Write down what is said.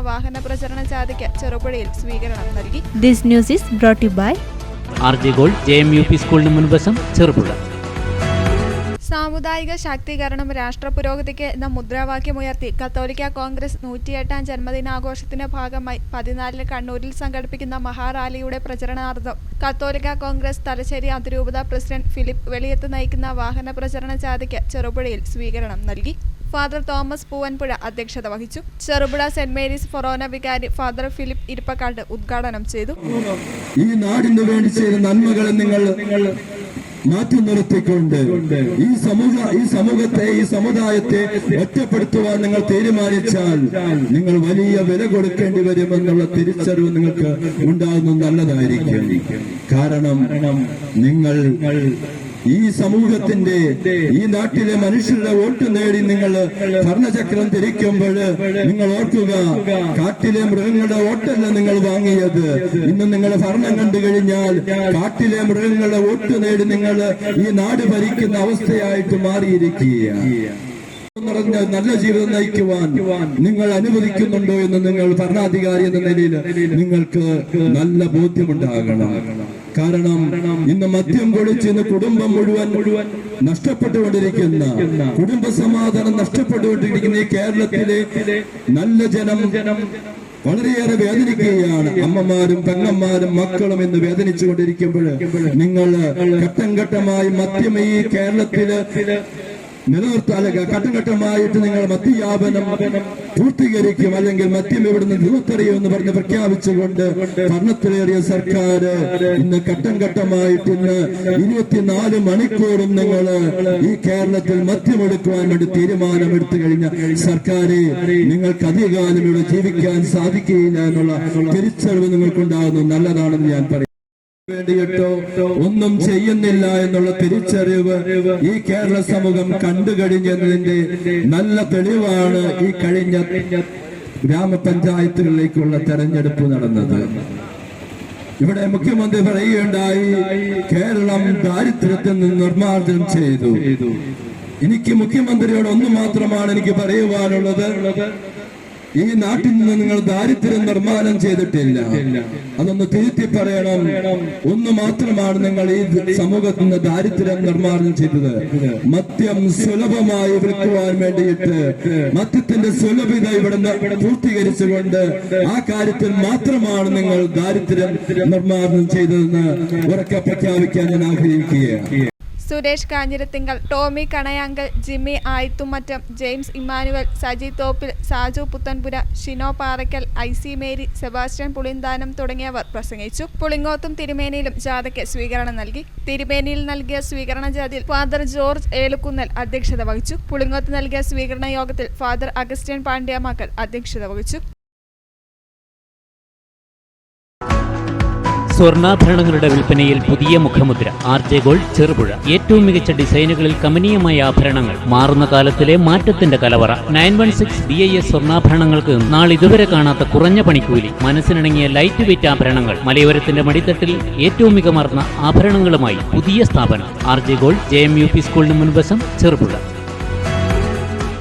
വാഹന പ്രചരണ ജാഥയ്ക്ക് ചെറുപുഴയിൽ സ്വീകരണം നൽകി. This news is brought to you by RJ Gold JMUP സ്കൂളിന് മുൻവശം ചെറുപുഴ. സാമുദായിക ശാക്തീകരണം രാഷ്ട്ര പുരോഗതിക്ക് എന്ന മുദ്രാവാക്യമുയർത്തി കത്തോലിക്ക കോൺഗ്രസ് 108ാം ജന്മദിനാഘോഷത്തിന്റെ ഭാഗമായി 14 കണ്ണൂരിൽ സംഘടിപ്പിക്കുന്ന മഹാറാലിയുടെ പ്രചരണാർത്ഥം കത്തോലിക്ക കോൺഗ്രസ് തലശ്ശേരി അതിരൂപത പ്രസിഡന്റ് ഫിലിപ്പ് വെളിയത്ത് നയിക്കുന്ന വാഹന പ്രചരണ ജാഥയ്ക്ക് ചെറുപുഴയിൽ സ്വീകരണം നൽകി. ഫാദർ തോമസ് പൂവൻപുഴ അധ്യക്ഷത വഹിച്ചു. ചെറുപുഴ സെന്റ് മേരീസ് ഫൊറോന വികാരി ഫാദർ ഫിലിപ്പ് ഇരിപ്പക്കാട് ഉദ്ഘാടനം ചെയ്തു. ഈ നാടിന് വേണ്ടി ചെയ്ത നന്മകളെ നിങ്ങൾ മാറ്റി നിർത്തിക്കൊണ്ട് ഈ സമൂഹത്തെ ഈ സമുദായത്തെ ഒറ്റപ്പെടുത്തുവാൻ നിങ്ങൾ തീരുമാനിച്ചാൽ നിങ്ങൾ വലിയ വില കൊടുക്കേണ്ടി വരുമെന്നുള്ള തിരിച്ചറിവ് നിങ്ങൾക്ക് ഉണ്ടാകുന്നത് നല്ലതായിരിക്കും. കാരണം നിങ്ങൾ ഈ സമൂഹത്തിന്റെ ഈ നാട്ടിലെ മനുഷ്യരുടെ വോട്ട് നേടി നിങ്ങൾ ഭരണചക്രം തിരിക്കുമ്പോൾ നിങ്ങൾ ഓർക്കുക, കാട്ടിലെ മൃഗങ്ങളുടെ വോട്ടല്ല നിങ്ങൾ വാങ്ങിയത്. ഇന്ന് നിങ്ങൾ ഭരണം കണ്ടു കഴിഞ്ഞാൽ കാട്ടിലെ മൃഗങ്ങളുടെ വോട്ട് നേടി നിങ്ങൾ ഈ നാട് ഭരിക്കുന്ന അവസ്ഥയായിട്ട് മാറിയിരിക്കുകയാണ്. നിറഞ്ഞ നല്ല ജീവിതം നയിക്കുവാൻ നിങ്ങൾ അനുവദിക്കുന്നുണ്ടോ എന്ന് നിങ്ങൾ ഭരണാധികാരി എന്ന നിലയിൽ നിങ്ങൾക്ക് നല്ല ബോധ്യമുണ്ടാകണം. കാരണം ഇന്ന് മദ്യം കുടിച്ച് ഇന്ന് കുടുംബം മുഴുവൻ നഷ്ടപ്പെട്ടുകൊണ്ടിരിക്കുന്ന, കുടുംബ സമാധാനം നഷ്ടപ്പെട്ടുകൊണ്ടിരിക്കുന്ന ഈ കേരളത്തിലെ നല്ല ജനം വളരെയേറെ വേദനിക്കുകയാണ്. അമ്മമാരും പെങ്ങന്മാരും മക്കളും ഇന്ന് വേദനിച്ചുകൊണ്ടിരിക്കുമ്പോൾ നിങ്ങൾ ഘട്ടം ഘട്ടമായി മദ്യം ഈ കേരളത്തില് നിലനിർത്താൻ ഘട്ടഘട്ടമായിട്ട് നിങ്ങൾ മദ്യവ്യാപനം പൂർത്തീകരിക്കും, അല്ലെങ്കിൽ മദ്യം ഇവിടുന്ന് നിലനിർത്തറിയുമെന്ന് പറഞ്ഞ് പ്രഖ്യാപിച്ചുകൊണ്ട് ഭരണത്തിലേറിയ സർക്കാർ ഇന്ന് ഘട്ടം ഘട്ടമായിട്ട് ഇന്ന് 24 മണിക്കൂറും നിങ്ങൾ ഈ കേരളത്തിൽ മദ്യമെടുക്കുവാൻ വേണ്ടി തീരുമാനമെടുത്തു കഴിഞ്ഞ സർക്കാരെ നിങ്ങൾക്ക് അധികകാലം ഇവിടെ ജീവിക്കാൻ സാധിക്കുകയില്ല എന്നുള്ള തിരിച്ചറിവ് നിങ്ങൾക്കുണ്ടാകുന്നത് നല്ലതാണെന്ന് ഞാൻ പറയും. വേണ്ടിയിട്ടോ ഒന്നും ചെയ്യുന്നില്ല എന്നുള്ള തിരിച്ചറിവ് ഈ കേരള സമൂഹം കണ്ടുകഴിഞ്ഞതിന്റെ നല്ല തെളിവാണ് ഈ കഴിഞ്ഞ ഗ്രാമപഞ്ചായത്തുകളിലേക്കുള്ള തെരഞ്ഞെടുപ്പ് നടന്നത്. ഇവിടെ മുഖ്യമന്ത്രി പറയുകയുണ്ടായി, കേരളം ദാരിദ്ര്യത്തിൽ നിന്ന് നിർമ്മാർജ്ജനം ചെയ്തു. എനിക്ക് മുഖ്യമന്ത്രിയോട് ഒന്നു മാത്രമാണ് എനിക്ക് പറയുവാനുള്ളത്, ഈ നാട്ടിൽ നിന്ന് നിങ്ങൾ ദാരിദ്ര്യം നിർമ്മാണം ചെയ്തിട്ടില്ല. അതൊന്ന് തിരുത്തി പറയണം. ഒന്ന് മാത്രമാണ് നിങ്ങൾ ഈ സമൂഹത്തിൽ നിന്ന് ദാരിദ്ര്യം നിർമ്മാണം ചെയ്തത്, മദ്യം സുലഭമായി വിൽക്കുവാൻ വേണ്ടിയിട്ട് മദ്യത്തിന്റെ സുലഭത ഇവിടെ പൂർത്തീകരിച്ചുകൊണ്ട് ആ കാര്യത്തിൽ മാത്രമാണ് നിങ്ങൾ ദാരിദ്ര്യം നിർമ്മാണം ചെയ്തതെന്ന് ഉറക്കെ പ്രഖ്യാപിക്കാൻ ഞാൻ ആഗ്രഹിക്കുകയാണ്. Suresh Kanjirathinkal, Tomy Kanayankal, Jimmy Ayithumattam, James Emmanuel, Saji Thoppil, Saju Puthenpura, Shino Parackal, IC Mary, Sebastian Pulinthanam തുടങ്ങിയവർ പ്രസംഗിച്ചു. പുളിങ്ങോത്തും തിരുമേനിയിലും ജാഥയ്ക്ക് സ്വീകരണം നൽകി. തിരുമേനിയിൽ നൽകിയ സ്വീകരണ ജാഥയിൽ ഫാദർ ജോർജ് ഏലുക്കുന്നൽ അധ്യക്ഷത വഹിച്ചു. പുളിങ്ങോത്ത് നൽകിയ സ്വീകരണ യോഗത്തിൽ ഫാദർ അഗസ്റ്റ്യൻ പാണ്ഡ്യാമാക്കൽ അധ്യക്ഷത വഹിച്ചു. സ്വർണ്ണാഭരണങ്ങളുടെ വിൽപ്പനയിൽ പുതിയ മുഖമുദ്ര RJ ഗോൾഡ് ചെറുപുഴ. ഏറ്റവും മികച്ച ഡിസൈനുകളിൽ കമനീയമായ ആഭരണങ്ങൾ, മാറുന്ന കാലത്തിലെ മാറ്റത്തിന്റെ കലവറ. 916 BIS സ്വർണ്ണാഭരണങ്ങൾക്ക് നാളിതുവരെ കാണാത്ത കുറഞ്ഞ പണിക്കൂലി, മനസ്സിനിണങ്ങിയ ലൈറ്റ് വെയിറ്റ് ആഭരണങ്ങൾ, മലയോരത്തിന്റെ മടിത്തട്ടിൽ ഏറ്റവും മികമാർന്ന ആഭരണങ്ങളുമായി പുതിയ സ്ഥാപനം RJ ഗോൾഡ് JMUP സ്കൂളിന് മുൻവശം ചെറുപുഴ.